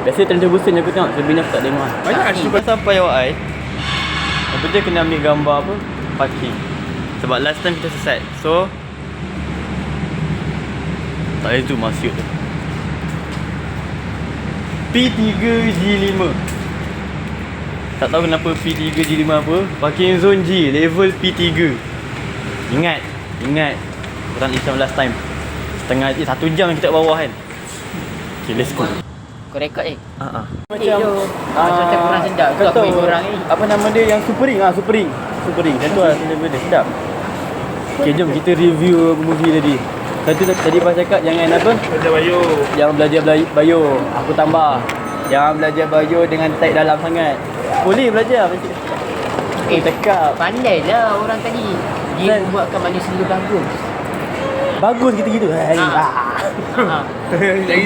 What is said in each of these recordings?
Biasa Trend Busan aku tengok, selebihnya aku tak tengok lah. Banyak Lepas sampai awak apa dia kena ambil gambar apa? Parking. Sebab last time kita sesat. So tak boleh zoom masuk tu. P3G5. Tak tahu kenapa P3G5 apa. Parking zone G, level P3. Ingat Orang Islam last time setengah 1 jam kita kat bawah kan. Okay, let's go. Kau rekod Macam macam kurang sedap. Kau aku bagi korang ni. apa nama dia yang Supering Supering. Macam tu lah dia sedap. Okay, jom kita review movie tadi. Tadi pas cakap jangan apa? Belajar bio. Yang belajar bio. Aku tambah. Yang belajar bio dengan tag dalam sangat. Boleh belajar macam cakap. Pandai lah orang tadi. Dia Kan? buatkan manusia bagus. Bagus gitu-gitu. Lagi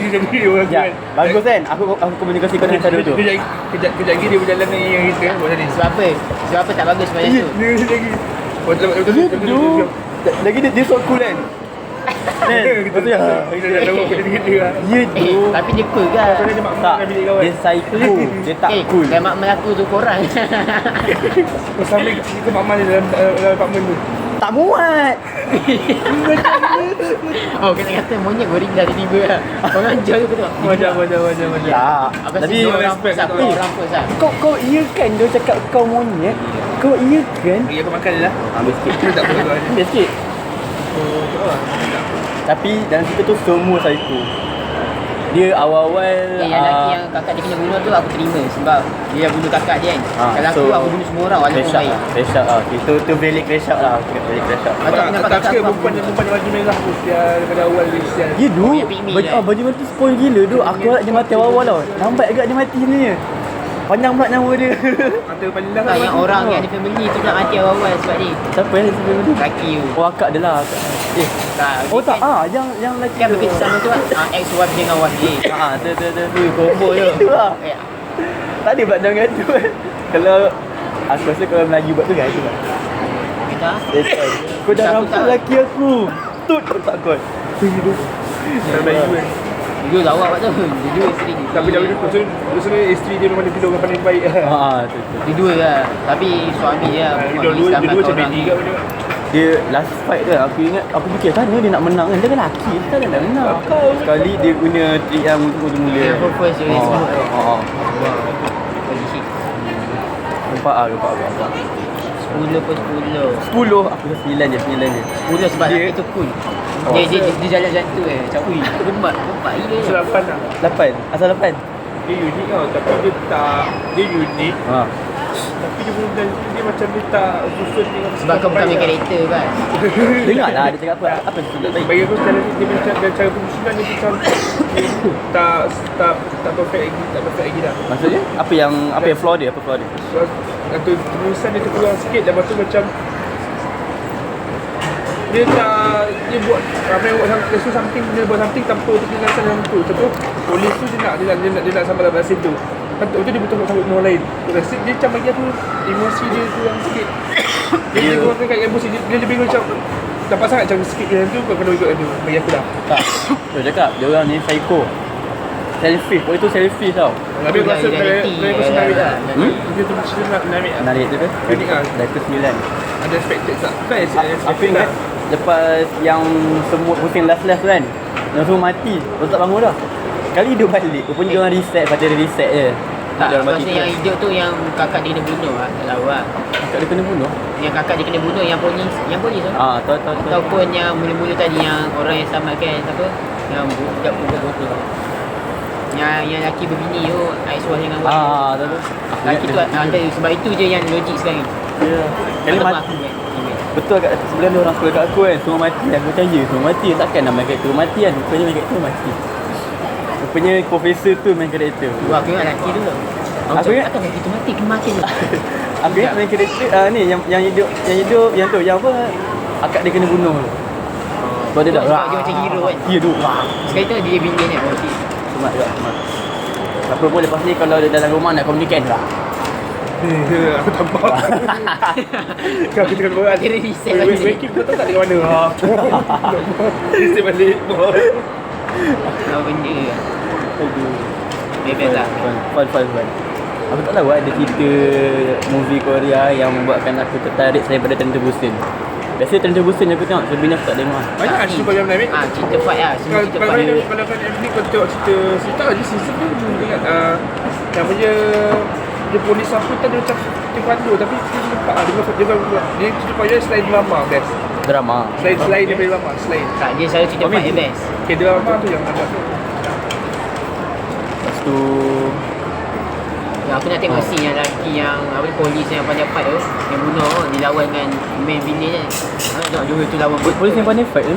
dia jadi orang Ya, bagus kan? Aku komunikasi kau dengan cara tu. Kejap lagi dia berjalan dengan yang kita buat tadi. Sebab apa tak bagus macam tu? Dia lagi. Betul. Lagi dia so cool kan? Kita dah tahu apa jadi kita lah. Ya tu. Tapi dia cool kan? Dia mak Tak, bilik kawan. dia psycho. Dia tak cool. Dan mak melaku tu korang. Sampai kita mak man dalam apartmen tu. Tak muat. Oh kena kata monyet gorila tiba-tiba lah. Korang jual tu betul. Macam. Tak. Apa Tapi sih orang respect siapa kau. orang pun sah. kau iya kan dia cakap kau monyet. Kau iya kan? Bagi aku makan je lah. Ambil sikit. Tak apa tuan. Ambil sikit. Tapi dalam cerita tu semua psycho. Dia awal-awal Yang lelaki yang kakak dia kena bunuh tu aku terima sebab dia bunuh kakak dia kan. Kalau aku bunuh semua orang walaupun baik. Crash out lah. Itu valid crash out lah. Valid crash out. Macam kenapa Tak kakak suka aku perempuan yang baju merah tu sial daripada awal dia sial. Ya tu. yang pygmy kan? Baju mati spoil gila tu. Aku harap dia mati awal-awal tau. Lambat agak dia mati sebenarnya. Panjang pula nyawa dia. Mata paling lah. Tak yang orang yang ada family tu nak mati awal-awal sebab ni. Siapa yang sebelum tu? Laki tu. Oh akak dia lah. Tak. Oh dia tak kan- yang lelaki Kan bekerja sama tu ex-wife dia dengan wife dia. tu Combo tu. Itu lah. Eh, Tak ada pula jangan tu kan. Kalau aku rasa kalau Melayu buat tu kan itu lah. kita Kau dah Aku rampas tak- lelaki aku. Tut tak kau. Dalam Melayu kan. Dulu lawak tu. Dulu isteri dia. Tapi dah begitu sebenarnya isteri dia memang dia pilih orang paling baik. Tu. Dua lah. Tapi suami dia Dua macam bedi kat benda. Dia last fight tu aku ingat aku fikir kan dia nak menang kan. Dia kan lelaki. Kan dia nak menang. Sekali dia guna trik yang mula-mula. Yang first dia semua. Nampak nampak. 10 pun 10. 10 aku rasa 9 je 10 sebab Dia- lelaki tu cool. Dia jalan macam tu macam ui gembat gila. Selapan lah. 8. Asal 8? Dia unik tau. Tapi dia unik. Tapi dia macam dia tak susun dengan Sebab kau bukan main karakter kan. Dengar lah dia cakap apa yang tak baik. Bagi aku dia macam cara penyusunan dia macam tak perfect lagi dah. Maksudnya apa yang flaw dia? Apa flaw dia? So, atau penulisan dia terkurang sikit. Lepas tu macam dia buat ramai buat something dia buat something tanpa penjelasan yang betul. Contoh polis tu dia nak sampai dalam scene tu. Betul dia betul nak sambut dengan orang lain. Dia macam bagi aku emosi dia kurang sikit. Dia kurang kat emosi dia lebih macam dapat sangat macam sikit yang tu kau kena ikut tu bagi aku dah. Tak. Dia cakap dia orang ni psycho. Selfish. Oh itu selfish tau. Tapi aku rasa kalau aku senarik lah. Hmm? Dia tu mesti nak menarik lah. Narik tu kan? Unik lah. Dah ke 9. Ada expected tak? Bukan Aku expected ingat lah. lepas yang semua pusing last tu kan. Yang semua mati. Lepas tak bangun dah. Kali hidup balik. Rupanya dia orang reset. Lepas dia reset je. Tak, Dia orang mati maksudnya yang terus. hidup tu yang kakak dia kena bunuh lah. Tak tahu lah. Kakak dia kena bunuh. Yang kakak dia kena bunuh yang polis tu. Tahu. Ataupun yang mula-mula tadi yang orang yang selamatkan apa? Yang budak botol. Yang lelaki berbini tu ex-wife dengan wife. Tahu. Lelaki tu ada sebab itu je yang logik sekarang ni. Ya. Kali Ataupun mati. aku kan. Betul kat sebelah dia orang sekolah kat aku kan. Semua mati. Aku macam ya semua mati. Takkan nak main karakter mati kan. Rupanya main karakter mati. Rupanya profesor tu main karakter. Wah, aku ingat lelaki tu. Aku ingat- Takkan lelaki tu mati kena mati tu. Aku ingat main karakter ni yang hidup yang tu yang apa akak dia kena bunuh tu. Sebab dia dah Sebab dia macam hero kan. Ya tu. Sekali tu dia villain kan. Semat juga semat. Apa pun lepas ni kalau dia dalam rumah nak communicate lah. Aku tak faham. Kau kita kena buat. Kira reset balik. Waking kau tahu tak dekat mana? Reset balik. Apa benda kan. Aduh. Best lah. Fun. Aku tak tahu ada cerita movie Korea yang membuatkan aku tertarik daripada Train to Busan. Biasa Train to Busan aku tengok, sebelumnya aku tak tengok. Banyak cerita Korea menarik. Cerita fight lah. Semua cerita Kalau fight. kalau kan MD kau tengok cerita aja season tu ingat yang dia polis apa tu dia macam taekwondo tapi dia nampak dia cerita Korea selain drama best. Drama. Selain daripada drama, selain. Tak, dia selalu cerita fight yang best. Okay, drama tu yang ada. Lepas tu Yang aku nak tengok scene yang lelaki yang apa polis yang pandai fight tu, yang bunuh dilawan dengan main villain kan. Tengok dua tu lawan polis yang pandai fight tu.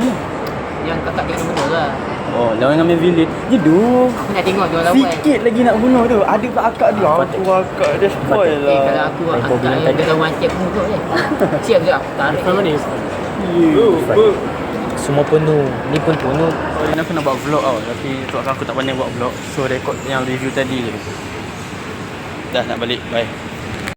yang kakak dia kena bunuh lah. Oh, lawan dengan main villain. Jeduh. Aku nak tengok dia lawan. Sikit lagi nak bunuh tu. Ada pula akak dia. Aku akak dia spoil lah. Kalau aku angkat dia lawan tiap muka je. Siap je aku tarik. Sama ni. Semua penuh. Ni pun penuh. Hari ni aku nak buat vlog tau. Tapi sebabkan aku tak pandai buat vlog, so record yang review tadi je. Dah nak balik. Bye.